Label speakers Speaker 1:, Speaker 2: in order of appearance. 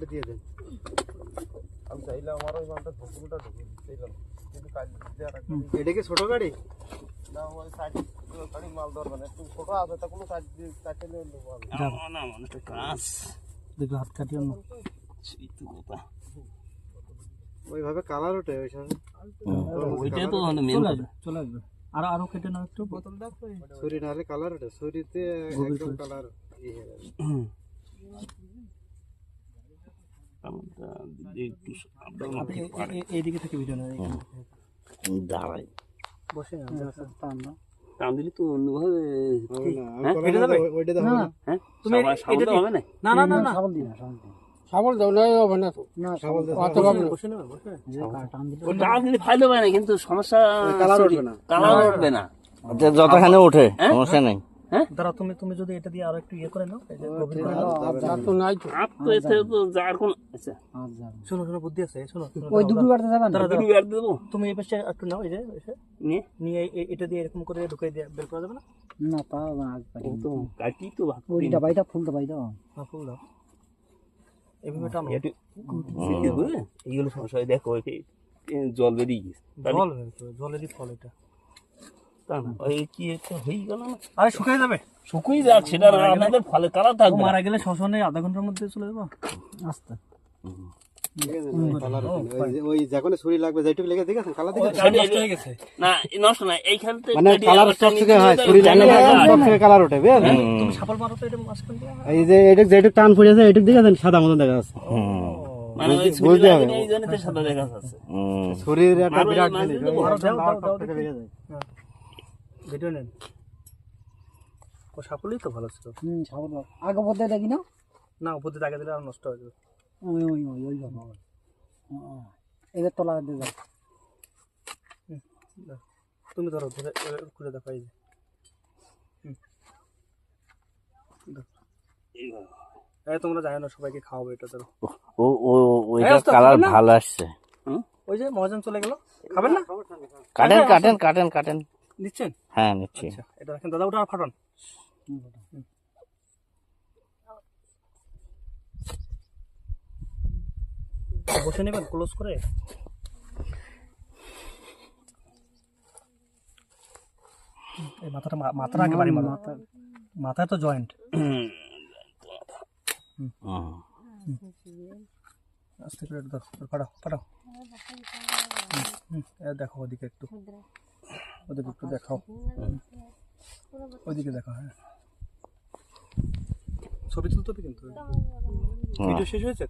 Speaker 1: দিয়ে দেন। আমি চাইলে আমার ওই মালটা ঢুকুনটা ঢুকুন চাইলাম, কিন্তু কাজ দিয়ে রাখবেন। এটা কি ছোট গাড়ি? না, ওই সাইড গাড়ি মাল ধরবে না, একটু ছোট আছে, তা কোনো কাজ দিয়ে কাটে নিয়ে নেবো আমি।
Speaker 2: না মানে কাজ দেখো, হাত কাটিও না।
Speaker 1: ওইভাবে কালার ওঠে ওই সময়,
Speaker 2: ওইটাই তো মানে মেন কথা। চলে আসবে আরো কেটে নাও একটু, বোতল দাও।
Speaker 1: ছুরি নাহলে কালার ওঠে, ছুরিতে একদম কালার ইয়ে হয়ে যাবে।
Speaker 2: এইদিকে থেকে ভিডিও নেই, দাঁড়াই বসে টান দিলি তো অন্যভাবে
Speaker 1: ওইটা তো হবে না।
Speaker 2: হ্যাঁ, তুমি এটা হবে না। না না না না, শাবল দিনা,
Speaker 1: শাবল দাও, না হবে না তো।
Speaker 2: না
Speaker 1: শাবল দাও,
Speaker 2: অত হবে না, বসে না, বসে টান দিলে ও টান দিলে ফাইল হবে না, কিন্তু সমস্যা
Speaker 1: কালার উঠবে না,
Speaker 2: কালার উঠবে না,
Speaker 3: যতখানে ওঠে সমস্যা নেই।
Speaker 2: হ্যাঁ দাঁড়া, তুমি যদি এটা দিয়ে আরো একটু ইয়ে করে নাও, এই যে গভীর করে নাও।
Speaker 1: আর তো নাই তো,
Speaker 2: আপ তো এতে তো যার কোন আচ্ছা শোনো বুদ্ধি আছে, শোনো
Speaker 3: ওই দুটো গাড়তে যাবেন,
Speaker 2: দুটো গাড় দেবো। তুমি এই পাশে একটু নাও, এই যে এসে নিয়ে এটা দিয়ে এরকম করে ঢুকাই দিয়ে বের করা যাবে না?
Speaker 3: না তা আগ পারি
Speaker 2: তো কাটি তো ভাগ
Speaker 3: ওইটা বাইটা ফুল দাও।
Speaker 2: হ্যাঁ, ফুল দাও এভাবে টানো, এটি এইগুলো সমস্যা। দেখো জল বেরিয়ে গেছে, জলেরই ফল এটা, তা না ওই কি একটা হয়ে গেল না? আরে শুকিয়ে যাবে, শুকিয়ে যাক, সেটা আপনাদের ফলে কালার থাকবে। মারা গেলে শ্মশানে আধা ঘন্টার মধ্যে চলে যাবো আস্তে।
Speaker 1: ওই যখন ছুরি লাগবে যেটুকু লেগে দেখেছেন কালার
Speaker 2: গেছে না, নষ্ট না, এইখান থেকে
Speaker 1: মানে কালার চকচকে হয়, ছুরি লাগলে চকচকে কালার ওঠে, বুঝলেন?
Speaker 2: তুমি ছাপল মারো তো এটা মাঝখান দিয়ে,
Speaker 1: এই যে এটা যেটুকু টান পড়েছে এটুকু দেখেছেন সাদা মতো দেখা যাচ্ছে,
Speaker 2: মানে ওই ছুরি লাগে এই জন্য তো সাদা দেখা যাচ্ছে।
Speaker 1: ছুরির একটা বিরাট জিনিস,
Speaker 2: ভিডিও নেন। ও সাপলই তো ভালো ছিল।
Speaker 3: ছাগল আগে পথে দেখি না,
Speaker 2: না উপর দিয়ে দাগে দিলে আর নষ্ট হয়ে যাবে।
Speaker 3: ওই বাবা এবার তোলা দিয়ে যাও।
Speaker 2: তুমি ধরো, ধরে খুলে দেখো, এই যে তোমরা জানো না, সবাইকে খাওয়াবো এটা। ধরো
Speaker 3: ওইটা কালার ভালো আসছে।
Speaker 2: ওই যে মহাজন চলে গেল, খাবেন না?
Speaker 3: কাটেন
Speaker 2: নিচ্ছেন?
Speaker 3: হ্যাঁ নিচ্ছি।
Speaker 2: আচ্ছা, এটা রাখেন দাদা, ওটা আর ফাটান। বসে নেবেন ক্লোজ করে। এই মাথাটা একেবারে মারো, মাথায় তো জয়েন্ট। আস্তে করে ফাটাও। দেখো ওদিকে একটু দেখাও, ওইদিকে দেখো। হ্যাঁ, ছবি তুলতে হবে কিন্তু। ভিডিও শেষ হয়েছে।